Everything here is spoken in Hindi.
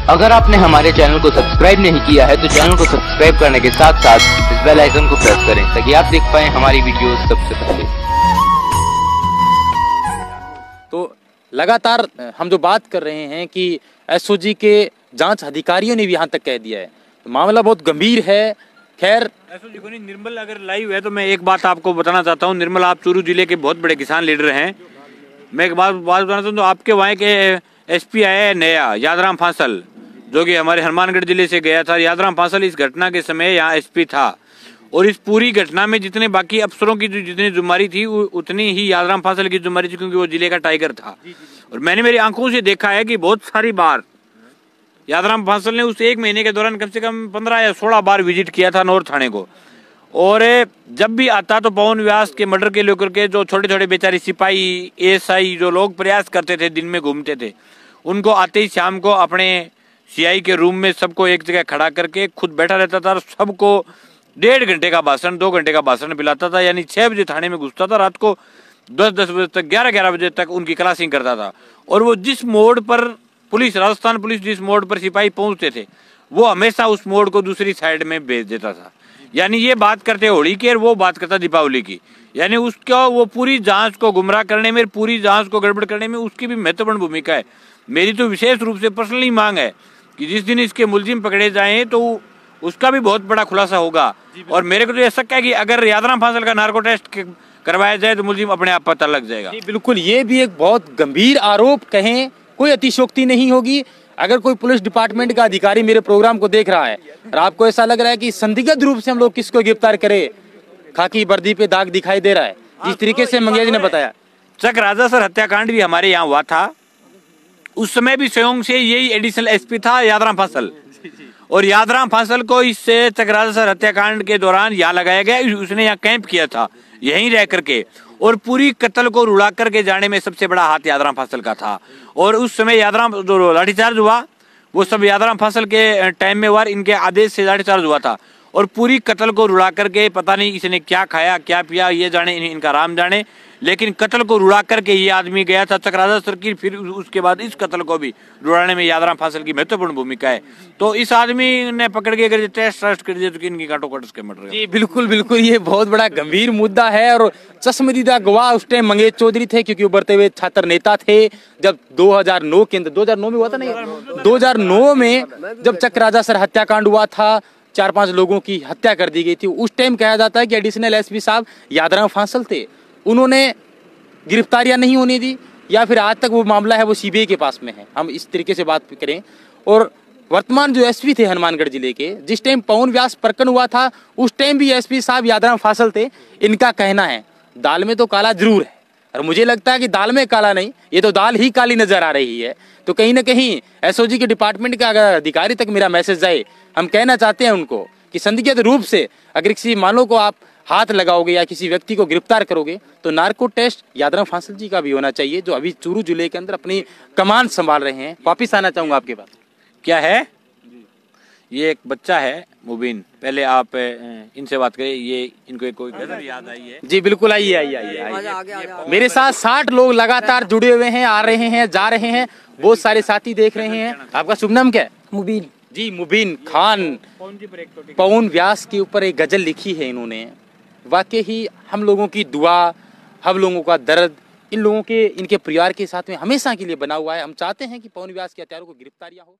अगर आपने हमारे चैनल को सब्सक्राइब नहीं किया है तो चैनल को सब्सक्राइब करने के साथ साथ इस बेल आइकन को प्रेस करें ताकि आप देख पाएं हमारी वीडियोस सबसे पहले। तो लगातार हम जो बात कर रहे हैं कि एसओजी के जांच अधिकारियों ने भी यहाँ तक कह दिया है, तो मामला बहुत गंभीर है। खैर एसओजी को नहीं, निर्मल अगर लाइव है तो मैं एक बात आपको बताना चाहता हूँ। निर्मल, आप चूरू जिले के बहुत बड़े किसान लीडर हैं। मैं एक बात बताना चाहता हूँ, तो आपके वहाँ के एसपी आया है नया, यादराम फांसल, जो कि हमारे हनुमानगढ़ जिले से गया था। यादराम फांसल इस घटना के समय यहाँ एसपी था, और इस पूरी घटना में जितने बाकी अफसरों की जितनी जिम्मेदारी थी उतनी ही यादराम फांसल की जिम्मेदारी थी, क्योंकि वो जिले का टाइगर था। और मैंने मेरी आंखों से देखा है कि बहुत सारी बार यादराम फांसल ने उस एक महीने के दौरान कम से कम 15 या 16 बार विजिट किया था नौर थाने को। और जब भी आता तो पवन व्यास के मर्डर के लेकर के जो छोटे छोटे बेचारे सिपाही, एएसआई जो लोग प्रयास करते थे, दिन में घूमते थे, उनको आते ही शाम को अपने सीआई के रूम में सबको एक जगह खड़ा करके खुद बैठा रहता था और सबको 1.5 घंटे का भाषण, 2 घंटे का भाषण पिलाता था। यानी 6 बजे थाने में घुसता था, रात को 10-10 बजे तक, 11-11 बजे तक उनकी क्लासिंग करता था। और वो जिस मोड़ पर पुलिस, राजस्थान पुलिस जिस मोड़ पर सिपाही पहुंचते थे, वो हमेशा उस मोड़ को दूसरी साइड में भेज देता था। यानी ये बात करते होली की और वो बात करता दीपावली की। यानी उसका वो पूरी जांच को गुमराह करने में, पूरी जांच को गड़बड़ करने में उसकी भी महत्वपूर्ण भूमिका है। मेरी तो विशेष रूप से पर्सनली मांग है कि जिस दिन इसके मुलजिम पकड़े जाएं तो उसका भी बहुत बड़ा खुलासा होगा। और मेरे को तो ये शक है कि अगर यादराम फांसल का नार्को टेस्ट करवाया जाए तो मुलजिम अपने आप पता लग जाएगा। बिल्कुल, ये भी एक बहुत गंभीर आरोप कहें, कोई अतिशयोक्ति नहीं होगी। अगर कोई पुलिस डिपार्टमेंट का अधिकारी मेरे प्रोग्राम को देख रहा है और आपको ऐसा लग रहा है कि संदिग्ध रूप से हम लोग किसको गिरफ्तार करें, खाकी वर्दी पे दाग दिखाई दे रहा है, जिस तरीके से मंगेश ने बताया। चक राजा सर हत्याकांड भी हमारे यहाँ हुआ था, उस समय भी स्वयं से यही एडिशनल एसपी था यादराम फांसल। और यादराम फांसल को इस चक राजा सर हत्याकांड के दौरान यहाँ लगाया गया, उसने यहाँ कैंप किया था यहीं रह करके, और पूरी कत्ल को रुला करके जाने में सबसे बड़ा हाथ यादराम फांसल का था। और उस समय यादराम जो लाठीचार्ज हुआ वो सब यादराम फांसल के टाइम में हुआ, इनके आदेश से लाठीचार्ज हुआ था। और पूरी कत्ल को रुला करके, पता नहीं इसने क्या खाया क्या पिया, ये जाने इनका राम जाने, लेकिन कत्ल को रुला करके ये आदमी गया था चक्राजा सर की। फिर उसके बाद इस कत्ल को भी रुलाने में यादराम फांसल की महत्वपूर्ण भूमिका है। तो इस आदमी ने पकड़ के अगर टेस्ट कर दिया तो इनकी काटो काट के मर जी बिल्कुल बिल्कुल, ये बहुत बड़ा गंभीर मुद्दा है। और चश्मदीदा गवाह उस टाइम मंगेश चौधरी थे, क्योंकि उभरते हुए छात्र नेता थे। जब 2009 के अंदर 2009 में हुआ था, नहीं 2009 में जब चक्राजा सर हत्याकांड हुआ था, 4-5 लोगों की हत्या कर दी गई थी। उस टाइम कहा जाता है कि एडिशनल एसपी साहब यादराम फांसल थे, उन्होंने गिरफ्तारियां नहीं होने दी, या फिर आज तक वो मामला है वो सीबीआई के पास में है। हम इस तरीके से बात करें। और वर्तमान जो एसपी थे हनुमानगढ़ जिले के, जिस टाइम पवन व्यास प्रकरण हुआ था उस टाइम भी एसपी साहब यादराम फांसल थे। इनका कहना है दाल में तो काला जरूर है, और मुझे लगता है कि दाल में काला नहीं, ये तो दाल ही काली नजर आ रही है। तो कहीं ना कहीं एसओजी के डिपार्टमेंट के अगर अधिकारी तक मेरा मैसेज जाए, हम कहना चाहते हैं उनको कि संदिग्ध रूप से अगर किसी मामलों को आप हाथ लगाओगे या किसी व्यक्ति को गिरफ्तार करोगे तो नार्को टेस्ट यादराम फांसल जी का भी होना चाहिए, जो अभी चूरू जिले के अंदर अपनी कमान संभाल रहे हैं। वापिस आना चाहूंगा आपके पास। क्या है ये एक बच्चा है मुबीन, पहले आप इनसे बात करिए। ये इनको कोई गजल याद आई है? जी बिल्कुल, आइए आइए आइए। मेरे साथ 60 लोग लगातार जुड़े हुए हैं, आ रहे हैं जा रहे हैं, बहुत सारे साथी देख रहे हैं। आपका शुभ नाम क्या है? मुबीन जी, मुबीन खान। पवन व्यास के ऊपर एक गजल लिखी है इन्होंने। वाकई ही हम लोगों की दुआ, हम लोगों का दर्द इन लोगों के, इनके परिवार के साथ में हमेशा के लिए बना हुआ है। हम चाहते हैं कि पवन व्यास के हत्यारों को गिरफ्तारियां हो।